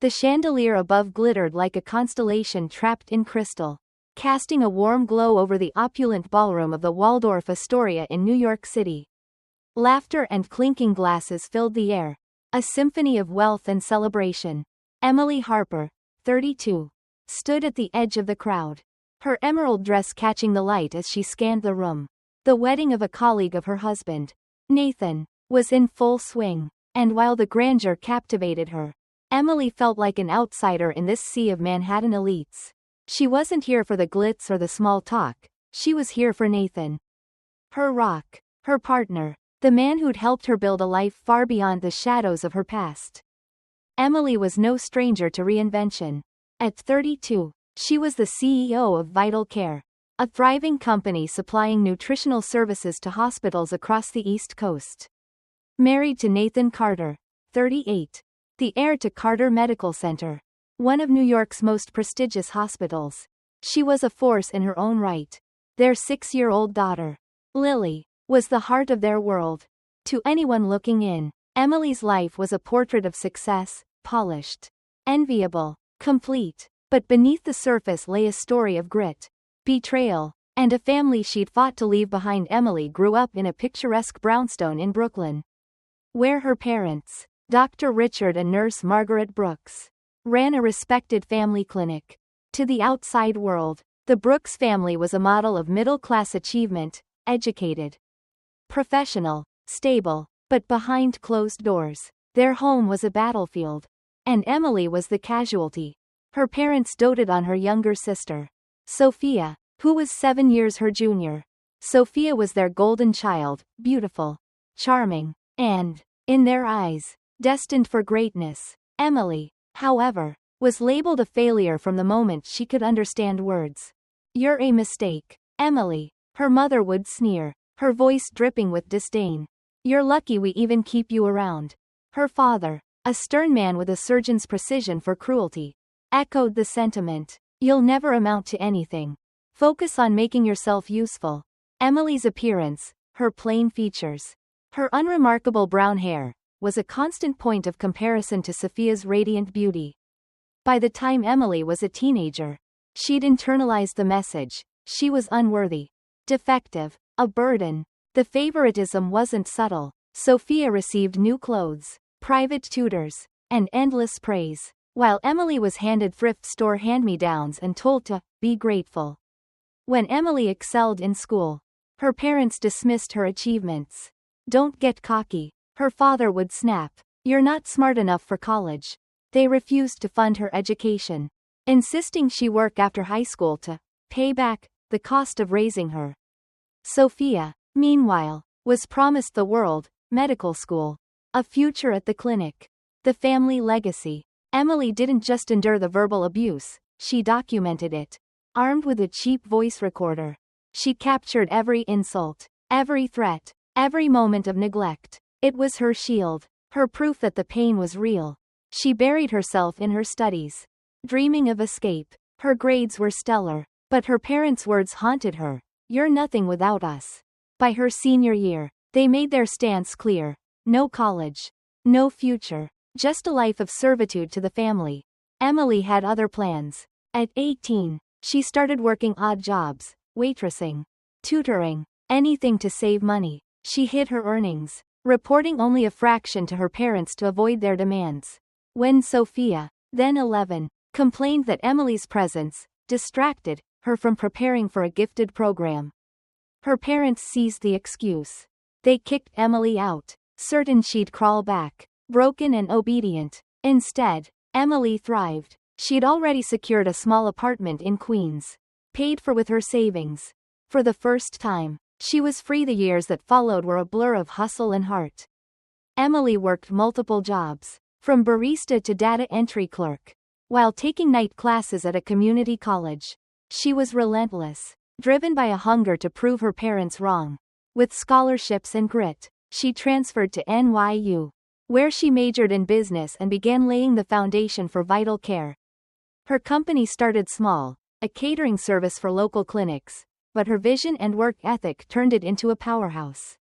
The chandelier above glittered like a constellation trapped in crystal, casting a warm glow over the opulent ballroom of the Waldorf Astoria in New York City. Laughter and clinking glasses filled the air, a symphony of wealth and celebration. Emily Harper, 32, stood at the edge of the crowd, her emerald dress catching the light as she scanned the room. The wedding of a colleague of her husband, Nathan, was in full swing, and while the grandeur captivated her, Emily felt like an outsider in this sea of Manhattan elites. She wasn't here for the glitz or the small talk, she was here for Nathan. Her rock, her partner, the man who'd helped her build a life far beyond the shadows of her past. Emily was no stranger to reinvention. At 32, she was the CEO of Vital Care, a thriving company supplying nutritional services to hospitals across the East Coast. Married to Nathan Carter, 38, the heir to Carter Medical Center, one of New York's most prestigious hospitals. She was a force in her own right. Their 6-year-old daughter, Lily, was the heart of their world. To anyone looking in, Emily's life was a portrait of success, polished, enviable, complete. But beneath the surface lay a story of grit, betrayal, and a family she'd fought to leave behind. Emily grew up in a picturesque brownstone in Brooklyn, where her parents, Dr. Richard and nurse Margaret Brooks, ran a respected family clinic. To the outside world, the Brooks family was a model of middle-class achievement, educated, professional, stable, but behind closed doors, their home was a battlefield. And Emily was the casualty. Her parents doted on her younger sister, Sophia, who was 7 years her junior. Sophia was their golden child, beautiful, charming, and, in their eyes, destined for greatness. Emily, however, was labeled a failure from the moment she could understand words. "You're a mistake, Emily," her mother would sneer, her voice dripping with disdain. "You're lucky we even keep you around." Her father, a stern man with a surgeon's precision for cruelty, echoed the sentiment. "You'll never amount to anything. Focus on making yourself useful." Emily's appearance, her plain features, her unremarkable brown hair, was a constant point of comparison to Sophia's radiant beauty. By the time Emily was a teenager, she'd internalized the message: she was unworthy, defective, a burden. The favoritism wasn't subtle. Sophia received new clothes, private tutors, and endless praise, while Emily was handed thrift store hand-me-downs and told to be grateful. When Emily excelled in school, her parents dismissed her achievements. "Don't get cocky," her father would snap. "You're not smart enough for college." They refused to fund her education, insisting she work after high school to pay back the cost of raising her. Sophia, meanwhile, was promised the world, medical school, a future at the clinic, the family legacy. Emily didn't just endure the verbal abuse, she documented it. Armed with a cheap voice recorder, she captured every insult, every threat, every moment of neglect. It was her shield, her proof that the pain was real. She buried herself in her studies, dreaming of escape. Her grades were stellar, but her parents' words haunted her: "You're nothing without us." By her senior year, they made their stance clear: no college, no future, just a life of servitude to the family. Emily had other plans. At 18, she started working odd jobs, waitressing, tutoring, anything to save money. She hid her earnings, reporting only a fraction to her parents to avoid their demands. When Sophia, then 11, complained that Emily's presence distracted her from preparing for a gifted program, her parents seized the excuse. They kicked Emily out, certain she'd crawl back, broken and obedient. Instead, Emily thrived. She'd already secured a small apartment in Queens, paid for with her savings. For the first time, she was free. The years that followed were a blur of hustle and heart. Emily worked multiple jobs, from barista to data entry clerk, while taking night classes at a community college. She was relentless, driven by a hunger to prove her parents wrong. With scholarships and grit, she transferred to NYU, where she majored in business and began laying the foundation for Vital Care. Her company started small, a catering service for local clinics, but her vision and work ethic turned it into a powerhouse,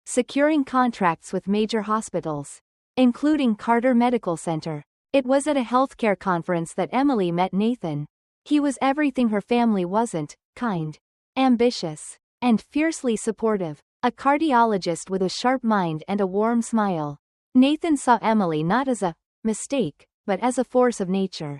securing contracts with major hospitals, including Carter Medical Center, It was at a healthcare conference that Emily met Nathan. He was everything her family wasn't: kind, ambitious, and fiercely supportive. A cardiologist with a sharp mind and a warm smile. Nathan saw Emily not as a mistake, but as a force of nature.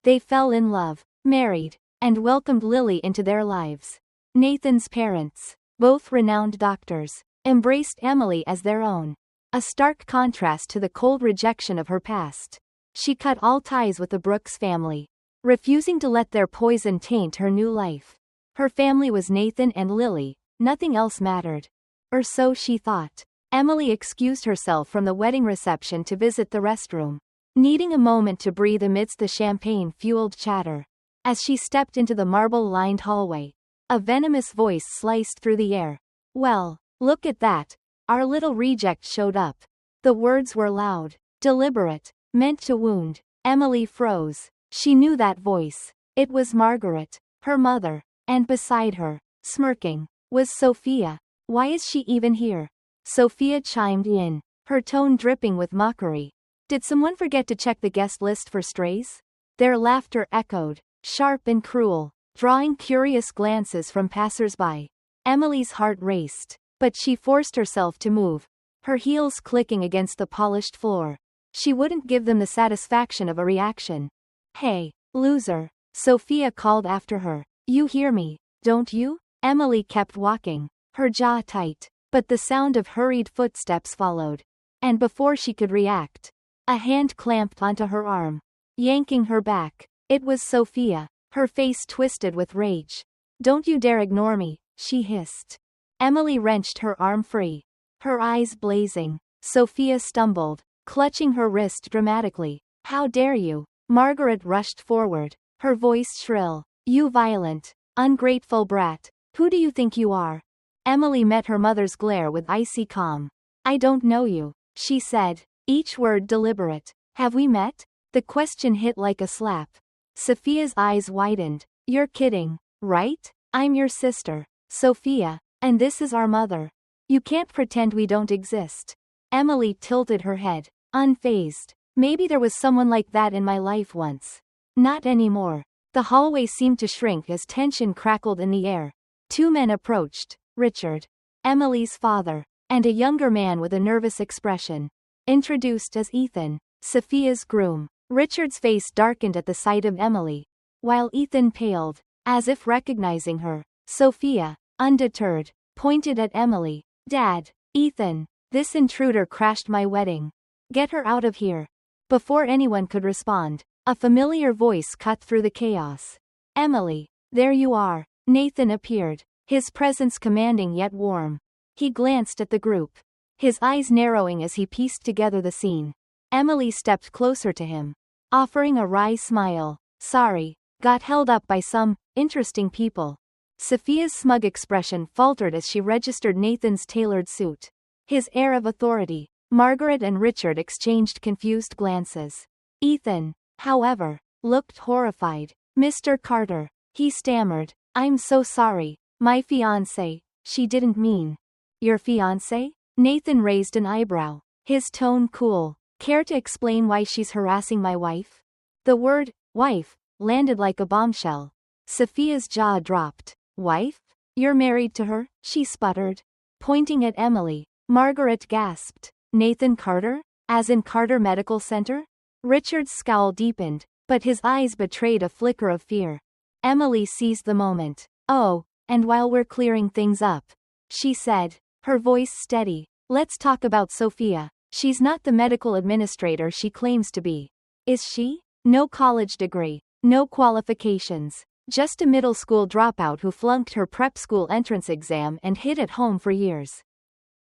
They fell in love, married, and welcomed Lily into their lives. Nathan's parents, both renowned doctors, embraced Emily as their own. A stark contrast to the cold rejection of her past. She cut all ties with the Brooks family, refusing to let their poison taint her new life. Her family was Nathan and Lily, nothing else mattered. Or so she thought. Emily excused herself from the wedding reception to visit the restroom, needing a moment to breathe amidst the champagne-fueled chatter. As she stepped into the marble-lined hallway, a venomous voice sliced through the air. "Well, look at that. Our little reject showed up." The words were loud, deliberate, meant to wound. Emily froze. She knew that voice. It was Margaret, her mother, and beside her, smirking, was Sophia. "Why is she even here?" Sophia chimed in, her tone dripping with mockery. "Did someone forget to check the guest list for strays?" Their laughter echoed, sharp and cruel, drawing curious glances from passers-by. Emily's heart raced, but she forced herself to move, her heels clicking against the polished floor. She wouldn't give them the satisfaction of a reaction. "Hey, loser," Sophia called after her. "You hear me, don't you?" Emily kept walking, her jaw tight, but the sound of hurried footsteps followed. And before she could react, a hand clamped onto her arm, yanking her back. It was Sophia, her face twisted with rage. "Don't you dare ignore me," she hissed. Emily wrenched her arm free, her eyes blazing. Sophia stumbled, clutching her wrist dramatically. "How dare you!" Margaret rushed forward, her voice shrill. "You violent, ungrateful brat. Who do you think you are?" Emily met her mother's glare with icy calm. "I don't know you," she said, each word deliberate. "Have we met?" The question hit like a slap. Sophia's eyes widened. "You're kidding, right? I'm your sister, Sophia, and this is our mother. You can't pretend we don't exist." Emily tilted her head, unfazed. "Maybe there was someone like that in my life once. Not anymore." The hallway seemed to shrink as tension crackled in the air. Two men approached, Richard, Emily's father, and a younger man with a nervous expression, introduced as Ethan, Sophia's groom. Richard's face darkened at the sight of Emily, while Ethan paled, as if recognizing her. Sophia, undeterred, pointed at Emily. "Dad, Ethan, this intruder crashed my wedding. Get her out of here." Before anyone could respond, a familiar voice cut through the chaos. "Emily, there you are." Nathan appeared, his presence commanding yet warm. He glanced at the group, his eyes narrowing as he pieced together the scene. Emily stepped closer to him, offering a wry smile. "Sorry, got held up by some interesting people." Sophia's smug expression faltered as she registered Nathan's tailored suit, his air of authority. Margaret and Richard exchanged confused glances. Ethan, however, looked horrified. "Mr. Carter," he stammered, "I'm so sorry. My fiancé." "She didn't mean." "Your fiancé?" Nathan raised an eyebrow, his tone cool. "Care to explain why she's harassing my wife?" The word, wife, landed like a bombshell. Sophia's jaw dropped. "Wife? You're married to her?" she sputtered, pointing at Emily. Margaret gasped. "Nathan Carter? As in Carter Medical Center?" Richard's scowl deepened, but his eyes betrayed a flicker of fear. Emily seized the moment. "Oh, and while we're clearing things up," she said, her voice steady, "let's talk about Sophia. She's not the medical administrator she claims to be. Is she? No college degree, no qualifications, just a middle school dropout who flunked her prep school entrance exam and hid at home for years,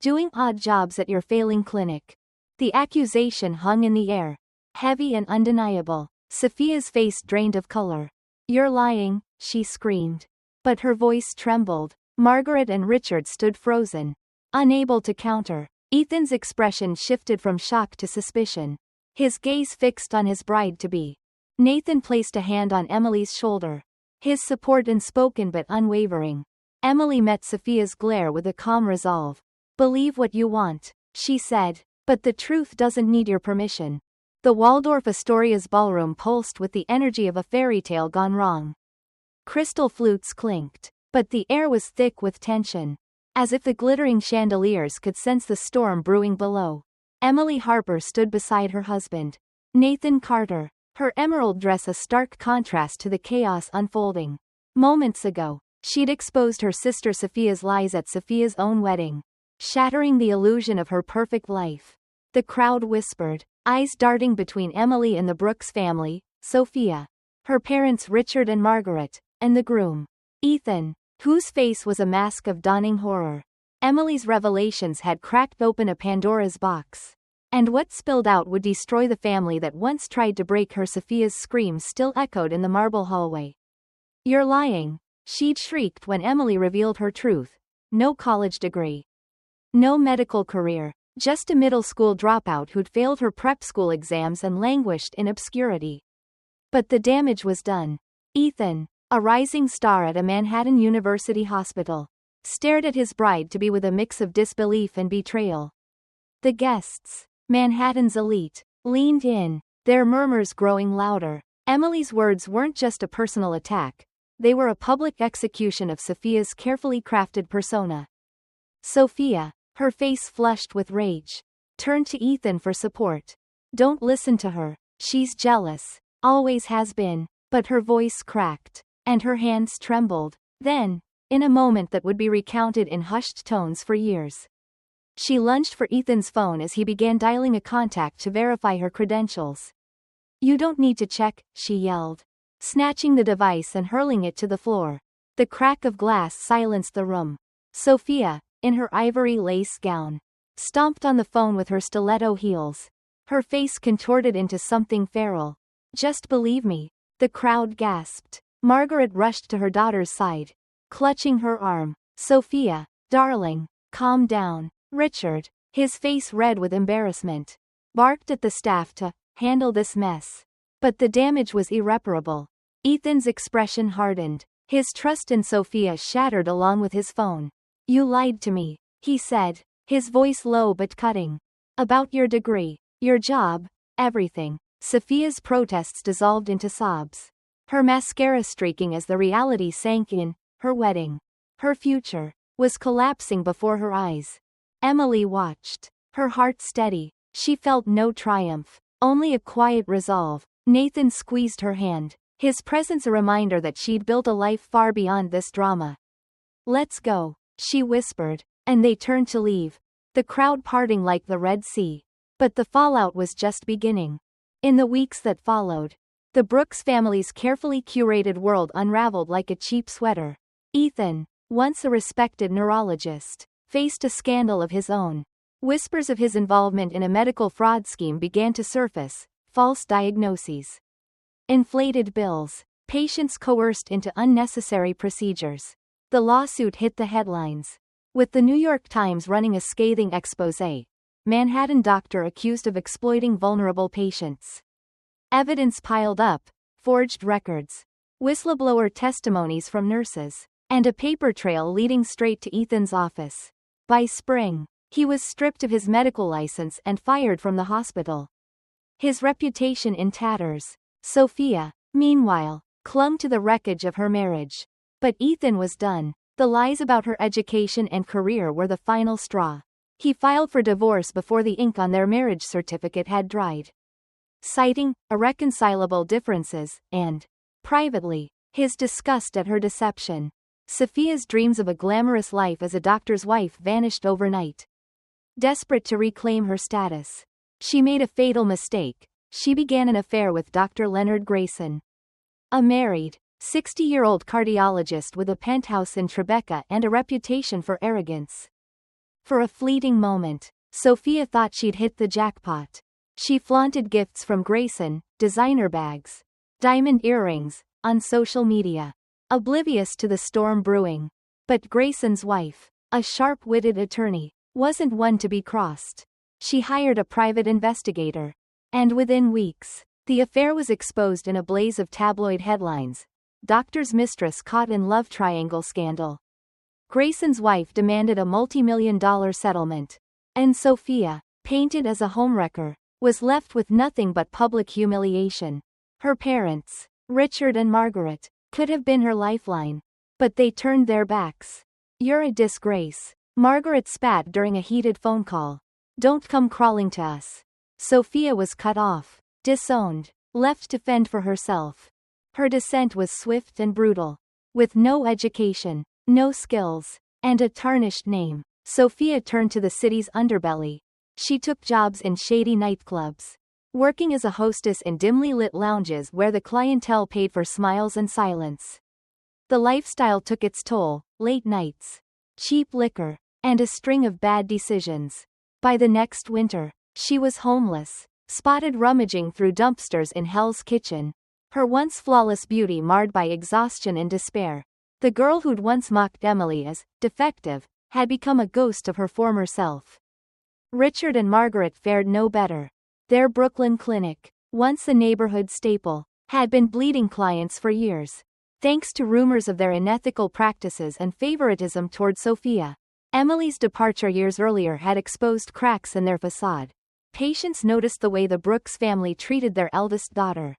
doing odd jobs at your failing clinic." The accusation hung in the air, heavy and undeniable. Sophia's face drained of color. "You're lying," she screamed. But her voice trembled. Margaret and Richard stood frozen, unable to counter. Ethan's expression shifted from shock to suspicion, his gaze fixed on his bride-to-be. Nathan placed a hand on Emily's shoulder, his support unspoken but unwavering. Emily met Sophia's glare with a calm resolve. "Believe what you want," she said, "but the truth doesn't need your permission." The Waldorf Astoria's ballroom pulsed with the energy of a fairy tale gone wrong. Crystal flutes clinked, but the air was thick with tension, as if the glittering chandeliers could sense the storm brewing below. Emily Harper stood beside her husband, Nathan Carter, her emerald dress a stark contrast to the chaos unfolding. Moments ago, she'd exposed her sister Sophia's lies at Sophia's own wedding, shattering the illusion of her perfect life. The crowd whispered, eyes darting between Emily and the Brooks family, Sophia, her parents Richard and Margaret, and the groom, Ethan, whose face was a mask of dawning horror. Emily's revelations had cracked open a Pandora's box, and what spilled out would destroy the family that once tried to break her. Sophia's screams still echoed in the marble hallway. "You're lying," she'd shrieked when Emily revealed her truth. No college degree. No medical career. Just a middle school dropout who'd failed her prep school exams and languished in obscurity. But the damage was done. Ethan, a rising star at a Manhattan University hospital, stared at his bride-to-be with a mix of disbelief and betrayal. The guests, Manhattan's elite, leaned in, their murmurs growing louder. Emily's words weren't just a personal attack, they were a public execution of Sophia's carefully crafted persona. Sophia, her face flushed with rage, turned to Ethan for support. "Don't listen to her, she's jealous, always has been," but her voice cracked, and her hands trembled. Then, in a moment that would be recounted in hushed tones for years, she lunged for Ethan's phone as he began dialing a contact to verify her credentials. "You don't need to check," she yelled, snatching the device and hurling it to the floor. The crack of glass silenced the room. Sophia, in her ivory lace gown, stomped on the phone with her stiletto heels, her face contorted into something feral. "Just believe me," the crowd gasped. Margaret rushed to her daughter's side, clutching her arm. "Sophia, darling, calm down." Richard, his face red with embarrassment, barked at the staff to handle this mess. But the damage was irreparable. Ethan's expression hardened, his trust in Sophia shattered along with his phone. "You lied to me," he said, his voice low but cutting. "About your degree, your job, everything." Sophia's protests dissolved into sobs, her mascara streaking as the reality sank in. Her wedding, her future, was collapsing before her eyes. Emily watched, her heart steady. She felt no triumph, only a quiet resolve. Nathan squeezed her hand, his presence a reminder that she'd built a life far beyond this drama. "Let's go," she whispered, and they turned to leave, the crowd parting like the Red Sea. But the fallout was just beginning. In the weeks that followed, the Brooks family's carefully curated world unraveled like a cheap sweater. Ethan, once a respected neurologist, faced a scandal of his own. Whispers of his involvement in a medical fraud scheme began to surface, false diagnoses, inflated bills, patients coerced into unnecessary procedures. The lawsuit hit the headlines, with the New York Times running a scathing exposé. Manhattan doctor accused of exploiting vulnerable patients. Evidence piled up, forged records, whistleblower testimonies from nurses, and a paper trail leading straight to Ethan's office. By spring, he was stripped of his medical license and fired from the hospital, his reputation in tatters. Sophia, meanwhile, clung to the wreckage of her marriage. But Ethan was done. The lies about her education and career were the final straw. He filed for divorce before the ink on their marriage certificate had dried, citing irreconcilable differences, and, privately, his disgust at her deception. Sophia's dreams of a glamorous life as a doctor's wife vanished overnight. Desperate to reclaim her status, she made a fatal mistake. She began an affair with Dr. Leonard Grayson, a married, 60-year-old cardiologist with a penthouse in Tribeca and a reputation for arrogance. For a fleeting moment, Sophia thought she'd hit the jackpot. She flaunted gifts from Grayson, designer bags, diamond earrings, on social media, oblivious to the storm brewing. But Grayson's wife, a sharp-witted attorney, wasn't one to be crossed. She hired a private investigator, and within weeks, the affair was exposed in a blaze of tabloid headlines. Doctor's mistress caught in love triangle scandal. Grayson's wife demanded a multi-million-dollar settlement, and Sophia, painted as a homewrecker, was left with nothing but public humiliation. Her parents, Richard and Margaret, could have been her lifeline. But they turned their backs. "You're a disgrace," Margaret spat during a heated phone call. "Don't come crawling to us." Sophia was cut off, disowned, left to fend for herself. Her descent was swift and brutal. With no education, no skills, and a tarnished name, Sophia turned to the city's underbelly. She took jobs in shady nightclubs, working as a hostess in dimly lit lounges where the clientele paid for smiles and silence. The lifestyle took its toll: late nights, cheap liquor, and a string of bad decisions. By the next winter, she was homeless, spotted rummaging through dumpsters in Hell's Kitchen. Her once flawless beauty marred by exhaustion and despair. The girl who'd once mocked Emily as defective had become a ghost of her former self. Richard and Margaret fared no better. Their Brooklyn clinic, once a neighborhood staple, had been bleeding clients for years. Thanks to rumors of their unethical practices and favoritism toward Sophia, Emily's departure years earlier had exposed cracks in their facade. Patients noticed the way the Brooks family treated their eldest daughter.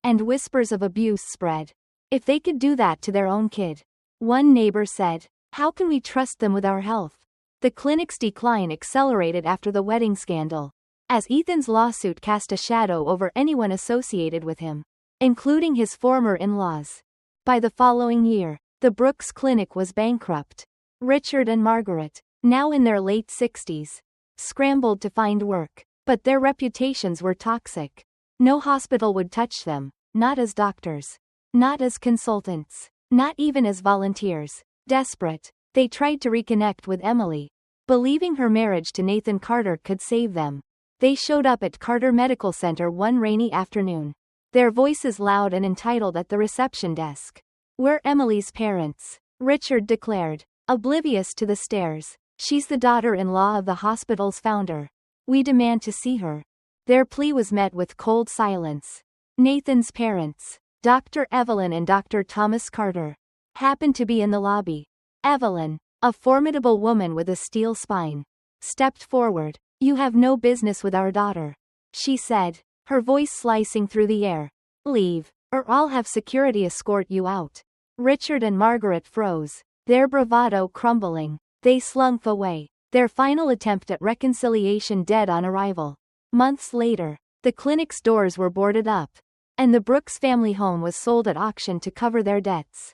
And whispers of abuse spread. If they could do that to their own kid, one neighbor said, how can we trust them with our health? The clinic's decline accelerated after the wedding scandal, as Ethan's lawsuit cast a shadow over anyone associated with him, including his former in-laws. By the following year, the Brooks Clinic was bankrupt. Richard and Margaret, now in their late 60s, scrambled to find work, but their reputations were toxic. No hospital would touch them, not as doctors, not as consultants, not even as volunteers. Desperate, they tried to reconnect with Emily, believing her marriage to Nathan Carter could save them. They showed up at Carter Medical Center one rainy afternoon, their voices loud and entitled at the reception desk. "We're Emily's parents," Richard declared, oblivious to the stares. "She's the daughter-in-law of the hospital's founder. We demand to see her." Their plea was met with cold silence. Nathan's parents, Dr. Evelyn and Dr. Thomas Carter, happened to be in the lobby. Evelyn, a formidable woman with a steel spine, stepped forward. "You have no business with our daughter," she said, her voice slicing through the air. "Leave, or I'll have security escort you out." Richard and Margaret froze, their bravado crumbling. They slunk away, their final attempt at reconciliation dead on arrival. Months later, the clinic's doors were boarded up, and the Brooks family home was sold at auction to cover their debts.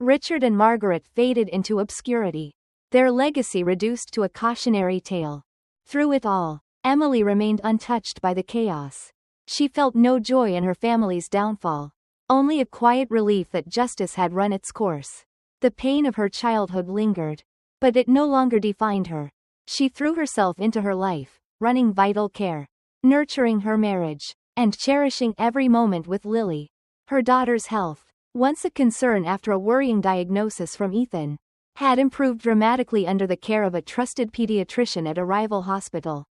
Richard and Margaret faded into obscurity, their legacy reduced to a cautionary tale. Through it all, Emily remained untouched by the chaos. She felt no joy in her family's downfall, only a quiet relief that justice had run its course. The pain of her childhood lingered, but it no longer defined her. She threw herself into her life, running vital care, nurturing her marriage, and cherishing every moment with Lily. Her daughter's health, once a concern after a worrying diagnosis from Ethan, had improved dramatically under the care of a trusted pediatrician at a rival hospital.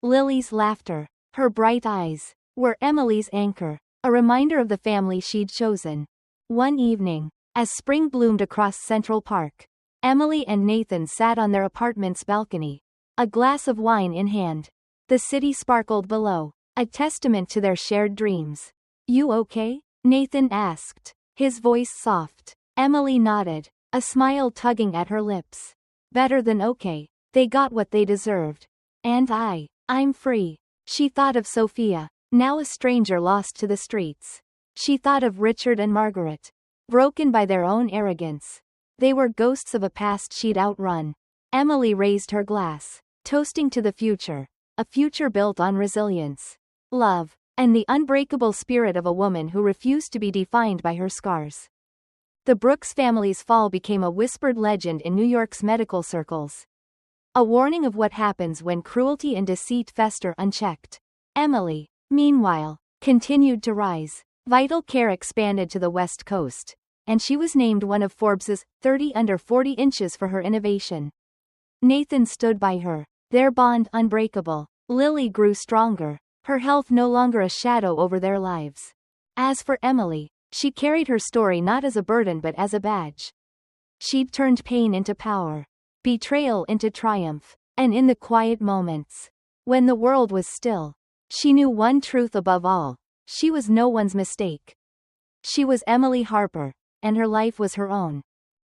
Lily's laughter, her bright eyes, were Emily's anchor, a reminder of the family she'd chosen. One evening, as spring bloomed across Central Park, Emily and Nathan sat on their apartment's balcony, a glass of wine in hand. The city sparkled below, a testament to their shared dreams. "You okay?" Nathan asked, his voice soft. Emily nodded, a smile tugging at her lips. "Better than okay. They got what they deserved. And I'm free." She thought of Sophia, now a stranger lost to the streets. She thought of Richard and Margaret, broken by their own arrogance. They were ghosts of a past she'd outrun. Emily raised her glass, toasting to the future, a future built on resilience, love, and the unbreakable spirit of a woman who refused to be defined by her scars. The Brooks family's fall became a whispered legend in New York's medical circles, a warning of what happens when cruelty and deceit fester unchecked. Emily, meanwhile, continued to rise. Vital care expanded to the West Coast, and she was named one of Forbes's 30 under 40 inches for her innovation. Nathan stood by her, their bond unbreakable. Lily grew stronger, her health no longer a shadow over their lives. As for Emily, she carried her story not as a burden but as a badge. She'd turned pain into power, betrayal into triumph, and in the quiet moments, when the world was still, She knew one truth above all. She was no one's mistake. She was Emily Harper, and her life was her own.